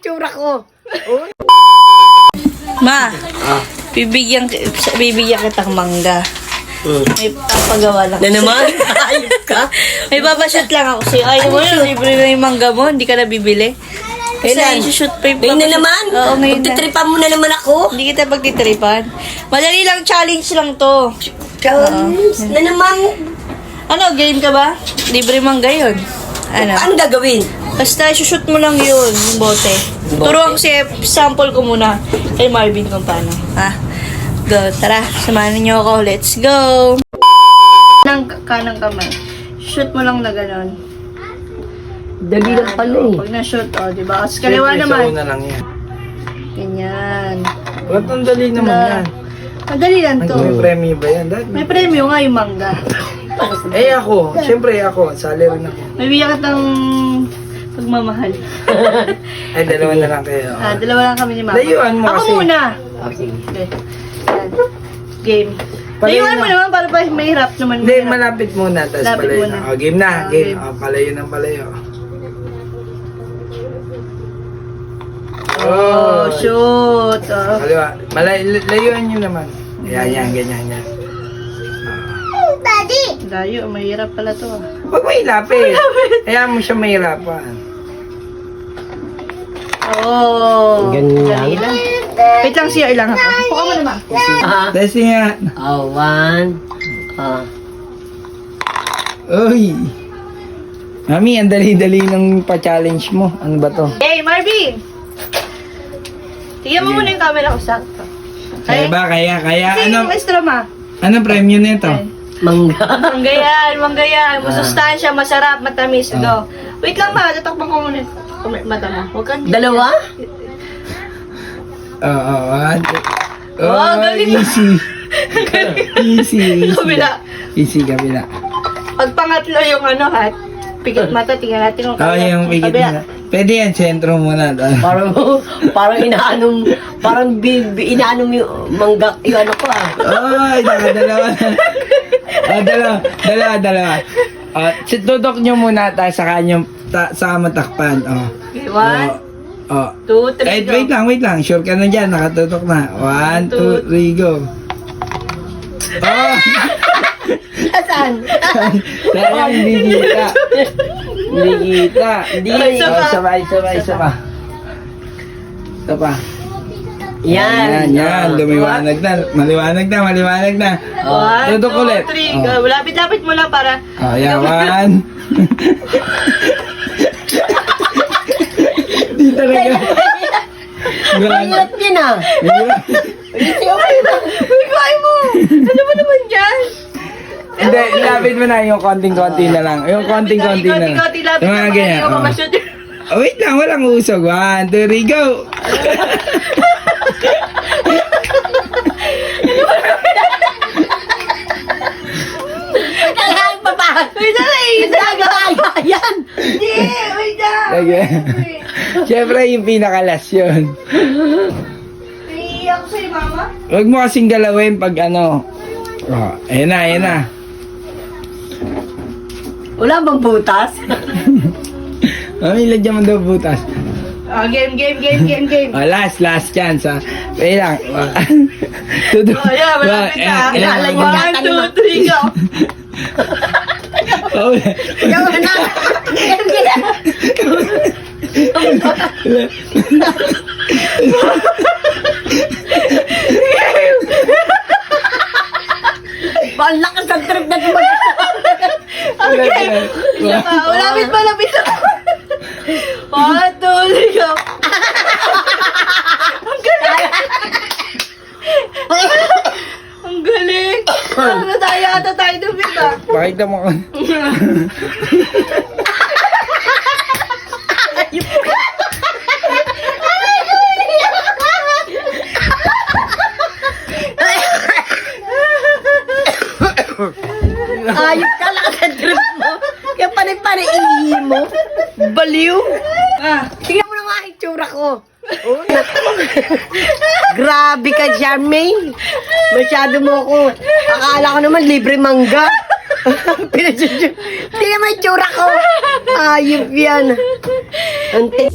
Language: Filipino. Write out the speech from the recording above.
itsura ko. Oh. Ma, bibigyan kitang mangga. May papagawa lang. Na naman? Ayop ka? May papashoot lang ako sa'yo. Ayaw mo yun, libre na yung mangga mo, hindi ka na bibili. Kailan? Kasi shoot pa yung Ngayon na naman? Oo, ngayon na. Magtitripan mo na naman ako? Hindi kita pagtitripan. Madali lang, challenge lang to. Challenge na naman? Ano, game ka ba? Libre mangga yun. Ano? Ano gagawin? Basta shoot mo lang yun, yung bote. Turuan ko sample ko muna kay Marvin kung paano. Go, tara, samahan niyo ako. Let's go! Kanang kamay. Shoot mo lang na gano'n. Dali lang pala eh. Pag na-shoot, diba? Kasi kaliwa naman. Sa una lang yan. Ganyan. Ba't ang dali naman yan? Madali lang to. May premyo ba yan? May premyo nga yung mangga. Ako. Siyempre ako. Sali rin ako. May biyak katang pagmamahal. Ay, dalawa na lang kayo. Dalawa lang kami ni Mama. Layuan mo ako kasi. Muna. Okay. Okay. Yan. Game. Palayo Layuan mo na. naman para pa mahirap naman. Hindi, mahirap. malapit muna. Tapos Malapit palayo muna. na. Game na. Game. Game. Palayo ng palayo. Oh, shoot. Kaliwa. Layuan nyo naman. Yan, ganyan, yan. Layo, mahirap pala to. Huwag mo ilapit. Hayaan mo siya mahirapan. Oh. Ganyan. Dali lang. Wait lang, siya ilang ako. Puka mo naman. Testing nga. Oh, one. Uy. Mami, ang dali-dali ng pa-challenge mo. Ano ba to? Hey, Marvin! Tignan mo muna yung camera ko, sakto. Kaya ba? Kaya? Kasi yung extra ma. Ano premyo nito? Mangga. Manggayan. Masustansya, masarap, matamis. Go. Wait lang ma, tatakpan ko muna. Mata mo. Huwag kang... Dalawa? Oo. galing. Easy. Kabila. Easy, kabila. Pag pangatlo yung ano ha, pikit mata, tingnan natin kung Yung pigit kabila. na. Pwede yan, sentro muna. Parang inaanom yung mangga, yung ano ko Ay, dalawa na. Dalawa. Tutok nyo muna, saka matakpan. Okay, 1, 2, 3, Wait lang. Sure ka na dyan, nakatutok na. 1, 2, 3, go. Saan? Sayang, hindi kita. Hindi. Sabay. Isa pa. Yan. Yan. Lumiwanag na. Maliwanag na. 1, Tutok ulit. 2, 3, go. Lapit-lapit mo lang para... Yan, 1. Di talaga. Mahirap yan Bigay mo! Ano ba naman dyan? Hindi, lapit mo na yung konting-konti na lang. Yung konting-konti na lang. Konti-konti, lapit Yung mga na ganyan. mga mashoot. Wait lang, walang usog. 1, 2, 3, go! Kailangan pa ba? Wait lang, Yan. Hindi, wait lang. Okay. Siyempre, yung pinakalas yun. Naiiyak ko sa'yo, mama. Huwag mo kasing galawin pag ano. Ayan na. Wala bang butas? Mami, lagyan mo daw butas. Game. Last chance ha. Wait lang. Tutok. Yeah, malapit na. Ayan. 1, 2, 3, go. Ikaw na. Bang lakas ng trip na tumag. Okay. Malapit. 1, 2, 3, go. Ang galing. Ano tayo ata tayo dubit Pakita mo ka. Ayop ka lakas ng trip mo. Kaya panay ihi mo. Baliw. Tingnan mo na nga ang itsura ko. Oh, grabe ka dyan, May. Masyado mo ako. Akala ko naman libre mangga. Tingnan mo yung itsura ko. Ayop yan. Ante.